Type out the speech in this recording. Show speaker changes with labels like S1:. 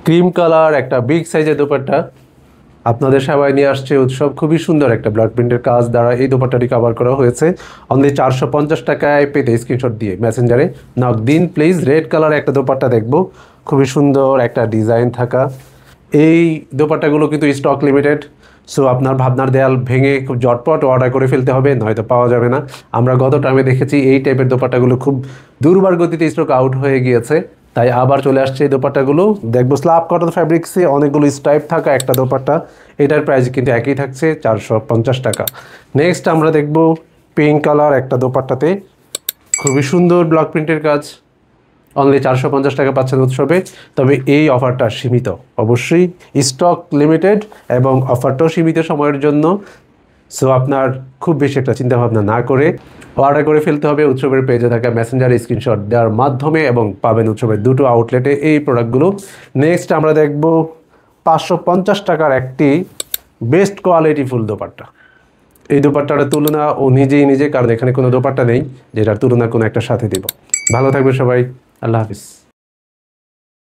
S1: Cream colour একটা big সাইজের দোপাট্টা আপনাদের সবাই নিয়ে আসছে উৎসব। খুবই সুন্দর একটা ব্লক প্রিন্টের কাজ দ্বারা এই দোপাট্টাটি কভার করা হয়েছে। অনলি 450 টাকায় পেতে স্ক্রিনশট দিয়ে মেসেঞ্জারে নক দিন প্লিজ। রেড কালার একটা দোপাট্টা দেখবো, খুবই সুন্দর একটা ডিজাইন থাকা। এই দোপাট্টাগুলো কিন্তু স্টক লিমিটেড, সো আপনার ভাবনার দেয়াল ভেঙে খুব জটপট অর্ডার করে ফেলতে হবে, নয়তো পাওয়া যাবে না। আমরা গত টাইমে দেখেছি এই টাইপের দোপাট্টাগুলো খুব দুর্বার গতিতে স্টক আউট হয়ে গিয়েছে, তাই আবার চলে আসছে এই দোপাট্টাগুলো। দেখবো স্ল্যাব কটন ফ্যাব্রিক্সে অনেকগুলো স্ট্রাইপ থাকা একটা দোপাট্টা, এটার প্রাইস কিন্তু একই থাকছে 450 টাকা। নেক্সট আমরা দেখব পিঙ্ক কালার একটা দোপাট্টাতে খুবই সুন্দর ব্লক প্রিন্টের কাজ, অনলি 450 টাকা পাচ্ছেন উৎসবে। তবে এই অফারটা সীমিত, অবশ্যই স্টক লিমিটেড এবং অফারটাও সীমিত সময়ের জন্য। সো আপনার খুব বেশি একটা চিন্তাভাবনা না করে অর্ডার করে ফেলতে হবে উৎসবের পেজে থাকা মেসেঞ্জারে স্ক্রিনশট দেওয়ার মাধ্যমে, এবং পাবেন উৎসবের দুটো আউটলেটে এই প্রোডাক্টগুলো। নেক্সট আমরা দেখব 550 টাকার একটি বেস্ট কোয়ালিটি ফুল দোপাট্টা। এই দোপাট্টাটার তুলনা ও নিজে, কারণ এখানে কোনো দোপাট্টা নেই যেটার তুলনা কোনো একটা সাথে দিব। ভালো থাকবে সবাই, আল্লাহ হাফিজ।